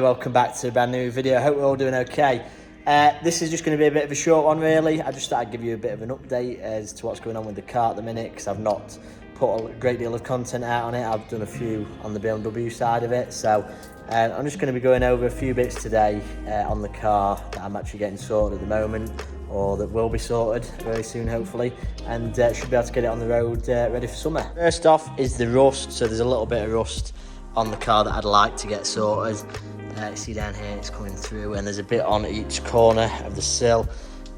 Welcome back to a brand new video. I hope we're all doing okay. This is just going to be a bit of a short one really. I just thought I'd give you a bit of an update as to what's going on with the car at the minute, because I've not put a great deal of content out on it. I've done a few on the BMW side of it, so I'm just going to be going over a few bits today on the car that I'm actually getting sorted at the moment, or that will be sorted very soon hopefully, and should be able to get it on the road ready for summer. First off is the rust. So there's a little bit of rust on the car that I'd like to get sorted. You see down here it's coming through, and there's a bit on each corner of the sill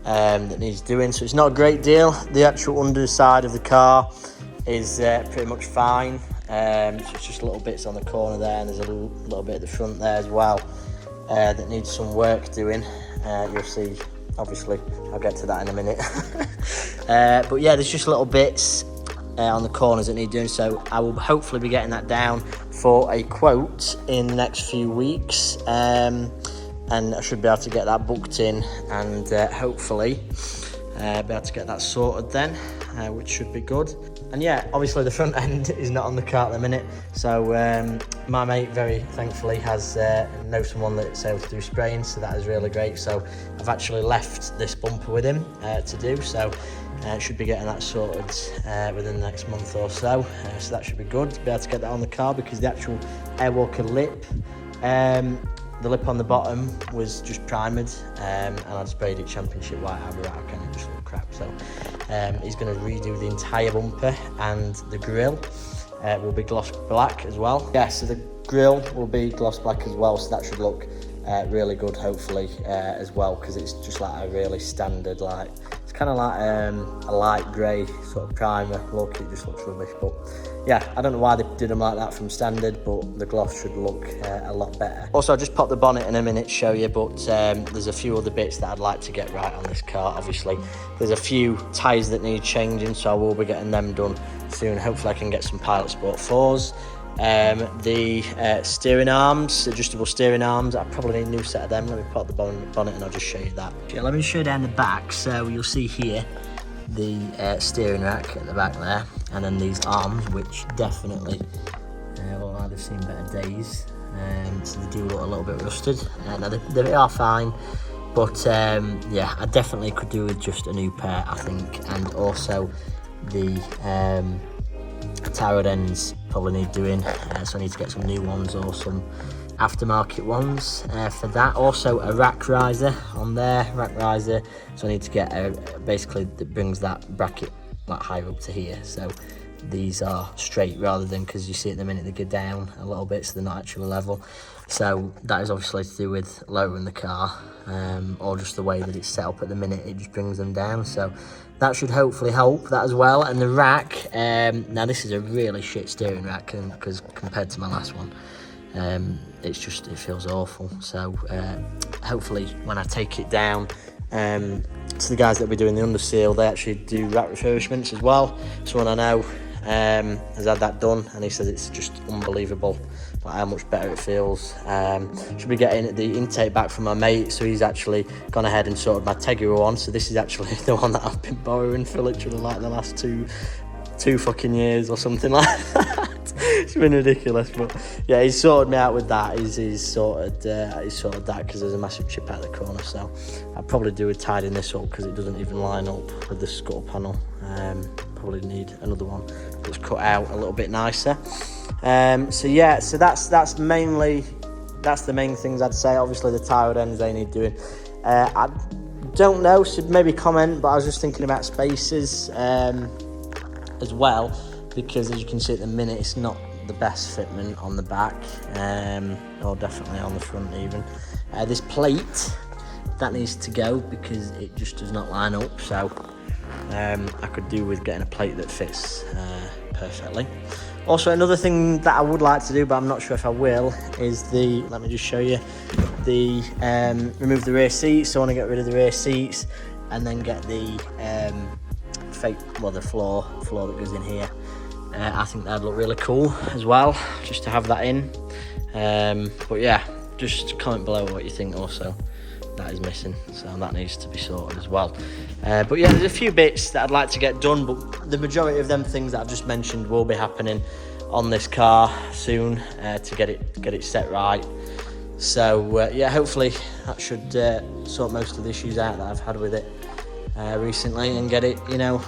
that needs doing, so it's not a great deal. The actual underside of the car is pretty much fine, so it's just little bits on the corner there, and there's a little bit at the front there as well that needs some work doing. You'll see, obviously I'll get to that in a minute. But yeah, there's just little bits on the corners that need doing, so I will hopefully be getting that down for a quote in the next few weeks, and I should be able to get that booked in, and hopefully be able to get that sorted then, which should be good. And yeah, obviously the front end is not on the car at the minute, so my mate very thankfully has knows someone that's able to do spraying, so that is really great. So I've actually left this bumper with him to do, so should be getting that sorted within the next month or so, so that should be good to be able to get that on the car, because the actual Airwalker lip, the lip on the bottom was just primered, and I sprayed it championship white Aberrac and it just looked crap. So he's going to redo the entire bumper, and the grille will be gloss black as well. Yeah, so the grille will be gloss black as well, so that should look really good hopefully as well, because it's just like a really standard, like it's kind of like a light grey sort of primer look. It just looks rubbish, but yeah, I don't know why they did them like that from standard, but the gloss should look a lot better. Also, I'll just pop the bonnet in a minute to show you, but there's a few other bits that I'd like to get right on this car. Obviously there's a few tyres that need changing, so I will be getting them done soon. Hopefully I can get some Pilot Sport 4s. The steering arms, adjustable steering arms, I probably need a new set of them. Let me pop the bonnet and I'll just show you that. Okay, let me show you down the back. So you'll see here the steering rack at the back there, and then these arms, which definitely well, I'd have seen better days, so they do look a little bit rusted. Now they are fine, but yeah, I definitely could do with just a new pair, I think. And also the tie rod ends probably need doing, so I need to get some new ones or some aftermarket ones for that. Also a rack riser on there, so I need to get basically that brings that bracket like higher up to here, so these are straight rather than, because you see at the minute they go down a little bit, so they're not actually level. So that is obviously to do with lowering the car, or just the way that it's set up at the minute, it just brings them down, so that should hopefully help that as well. And the rack, now this is a really shit steering rack, because compared to my last one, it feels awful. So hopefully when I take it down to the guys that will be doing the underseal, they actually do rack refurbishments as well. Someone I know has had that done, and he says it's just unbelievable like how much better it feels. Should be getting the intake back from my mate, so he's actually gone ahead and sorted my Tegra one. So this is actually the one that I've been borrowing for literally like the last two fucking years or something like that. It's been ridiculous, but yeah, he's sorted me out with that. He's sorted that, because there's a massive chip out of the corner, so I'll probably do with tidying this up, because it doesn't even line up with the scuttle panel. Probably need another one that's cut out a little bit nicer. So yeah, so that's the main things I'd say. Obviously the tie rod ends, they need doing. I don't know, so maybe comment, but I was just thinking about spacers as well, because as you can see at the minute it's not the best fitment on the back, or definitely on the front even. This plate, that needs to go, because it just does not line up, so I could do with getting a plate that fits perfectly. Also, another thing that I would like to do, but I'm not sure if I will, is let me just show you, remove the rear seats. So I want to get rid of the rear seats, and then get the the floor that goes in here. I think that'd look really cool as well, just to have that in. But yeah, just comment below what you think. Also, that is missing, so that needs to be sorted as well. But yeah, there's a few bits that I'd like to get done, but the majority of them things that I've just mentioned will be happening on this car soon, to get it set right. So yeah, hopefully that should sort most of the issues out that I've had with it recently, and get it, you know,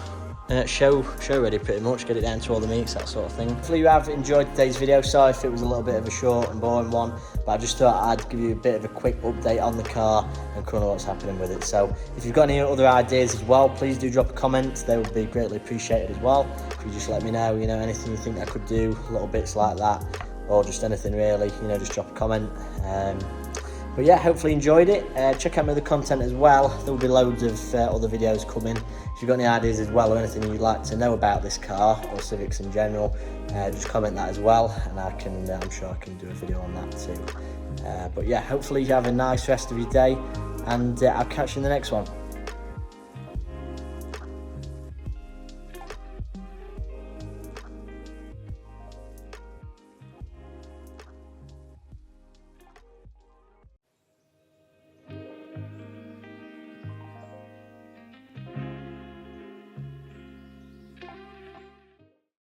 show ready pretty much, get it down to all the meets, that sort of thing. Hopefully you have enjoyed today's video. Sorry if it was a little bit of a short and boring one, but I just thought I'd give you a bit of a quick update on the car and kind of what's happening with it. So if you've got any other ideas as well, please do drop a comment. They would be greatly appreciated as well. If you just let me know, you know, anything you think I could do, little bits like that, or just anything really, you know, just drop a comment. But yeah, hopefully you enjoyed it. Check out my other content as well. There will be loads of other videos coming. If you've got any ideas as well, or anything you'd like to know about this car or Civics in general, just comment that as well, and I'm sure I can do a video on that too. But yeah, hopefully you have a nice rest of your day, and I'll catch you in the next one.